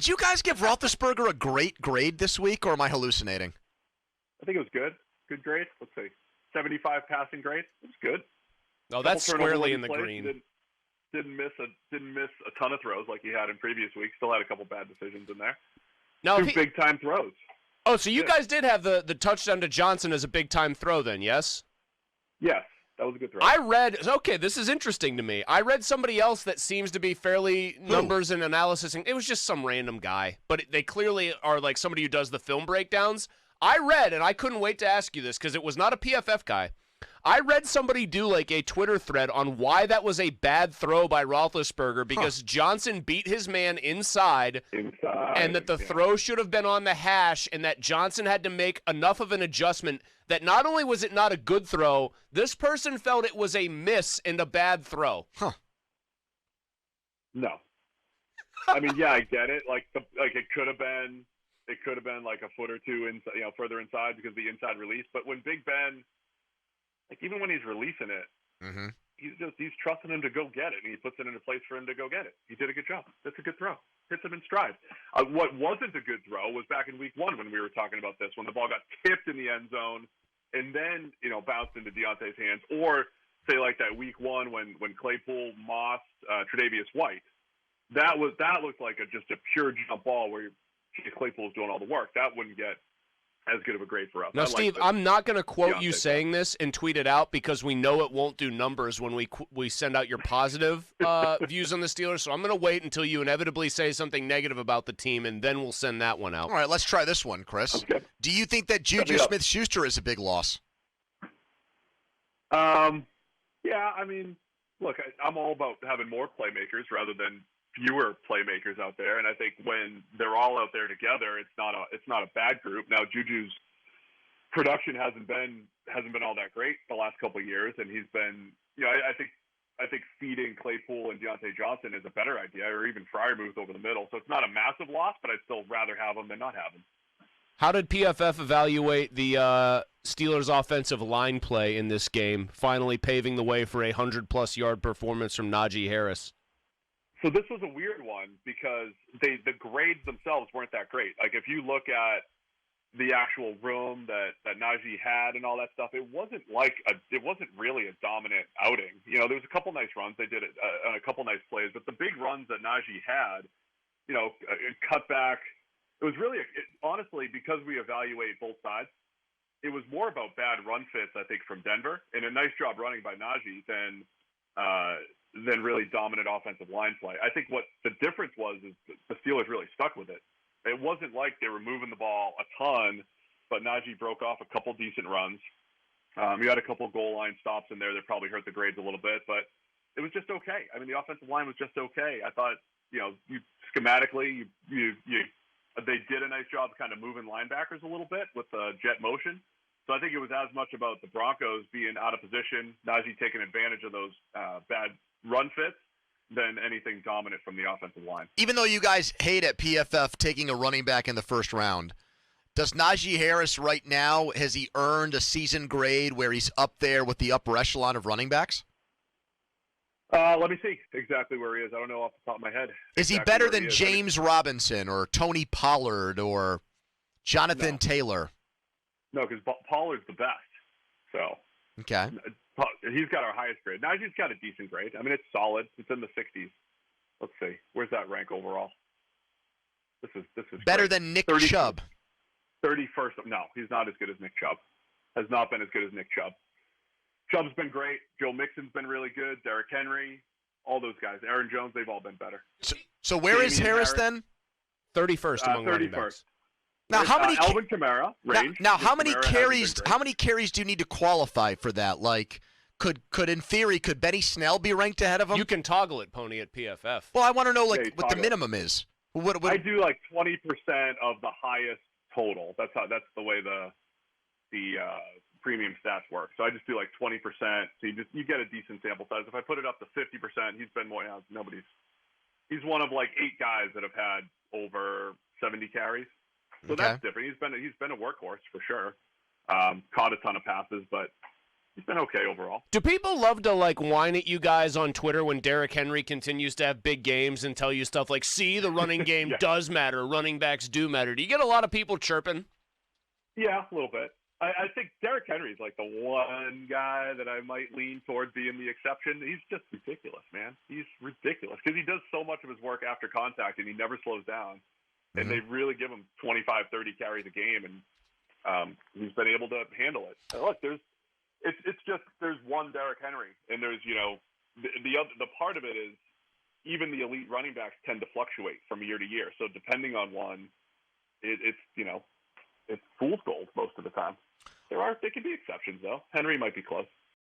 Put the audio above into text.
Did you guys give Roethlisberger a great grade this week, or am I hallucinating? I think it was good. Good grade. Let's see. 75 passing grade. It was good. Oh, that's squarely in the green. Didn't miss a ton of throws like he had in previous weeks. Still had a couple bad decisions in there. Now, Two big-time throws. Oh, so you guys did have the touchdown to Johnson as a big-time throw then, yes? Yes, that was a good throw. I read, okay, this is interesting to me. I read somebody else that seems to be fairly numbers and analysis. And it was just some random guy, but they clearly are like somebody who does the film breakdowns. I read, and I couldn't wait to ask you this because it was not a PFF guy. I read somebody do like a Twitter thread on why that was a bad throw by Roethlisberger because Johnson beat his man inside and that the throw should have been on the hash and that Johnson had to make enough of an adjustment that not only was it not a good throw, this person felt it was a miss and a bad throw. No. I mean, yeah, I get it. Like it could have been like a foot or two further inside because of the inside release. But when Big Ben, like even when he's releasing it, he's trusting him to go get it, and he puts it in a place for him to go get it. He did a good job. That's a good throw. Hits him in stride. What wasn't a good throw was back in week 1 when we were talking about this, when the ball got tipped in the end zone and then bounced into Deontay's hands, or say like that week 1 when Claypool mossed Tre'Davious White. That looked like just a pure jump ball where Claypool's doing all the work. That wouldn't get as good of a grade for us. Now, Steve, I'm not going to quote you saying this and tweet it out because we know it won't do numbers when we send out your positive views on the Steelers. So I'm going to wait until you inevitably say something negative about the team, and then we'll send that one out. All right, let's try this one, Chris. Okay. Do you think that Juju Smith-Schuster is a big loss? Yeah, I mean, look, I'm all about having more playmakers rather than fewer playmakers out there, and I think when they're all out there together, it's not a bad group. Now, Juju's production hasn't been all that great the last couple of years, and he's been, I think feeding Claypool and Deontay Johnson is a better idea, or even Fryer moves over the middle. So it's not a massive loss, but I'd still rather have him than not have him. How did PFF evaluate the Steelers' offensive line play in this game, finally paving the way for a 100-plus yard performance from Najee Harris? So this was a weird one because the grades themselves weren't that great. Like if you look at the actual room that Najee had and all that stuff, it wasn't really a dominant outing. There was a couple nice runs. They did it on a couple nice plays, but the big runs that Najee had, cut back. It was really, honestly, because we evaluate both sides, it was more about bad run fits, I think, from Denver, and a nice job running by Najee than really dominant offensive line play. I think what the difference was is the Steelers really stuck with it. It wasn't like they were moving the ball a ton, but Najee broke off a couple decent runs. You had a couple goal line stops in there that probably hurt the grades a little bit, but it was just okay. I mean, the offensive line was just okay. I thought, schematically, they did a nice job kind of moving linebackers a little bit with the jet motion. So I think it was as much about the Broncos being out of position, Najee taking advantage of those bad run fits, than anything dominant from the offensive line. Even though you guys hate at PFF taking a running back in the first round, does Najee Harris right now, has he earned a season grade where he's up there with the upper echelon of running backs? Let me see exactly where he is. I don't know off the top of my head. Is he better than James Robinson or Tony Pollard or Jonathan Taylor? No, because Pollard's the best. So okay, he's got our highest grade. Najee's got a decent grade. I mean, it's solid. It's in the 60s. Let's see. Where's that rank overall? This is better great. Than Nick Chubb. 31st. No, he's not as good as Nick Chubb. Has not been as good as Nick Chubb. Chubb's been great. Joe Mixon's been really good. Derrick Henry, all those guys. Aaron Jones, they've all been better. So where is Harris then? 31st among running backs. Now, how many Alvin Kamara range? Now, how many carries? How many carries do you need to qualify for that? Like, could in theory, could Benny Snell be ranked ahead of him? You can toggle it, Pony, at PFF. Well, I want to know what the minimum is. What? I do like 20% of the highest total. That's the way the premium stats work. So I just do like 20%. So you get a decent sample size. If I put it up to 50%, he's been more. He's one of like 8 guys that have had over 70 carries. So that's different. He's been a workhorse for sure. Caught a ton of passes, but he's been okay overall. Do people love to like whine at you guys on Twitter when Derrick Henry continues to have big games and tell you stuff like, see, the running game Yeah. does matter, running backs do matter? Do you get a lot of people chirping? Yeah, a little bit. I think Derrick Henry is like the one guy that I might lean towards being the exception. He's just ridiculous, man. He's ridiculous because he does so much of his work after contact and he never slows down. And they really give him 25, 30 carries a game, and he's been able to handle it. And look, it's just there's one Derrick Henry, and there's the part of it is even the elite running backs tend to fluctuate from year to year. So depending on one, it's fool's gold most of the time. There can be exceptions though. Henry might be close.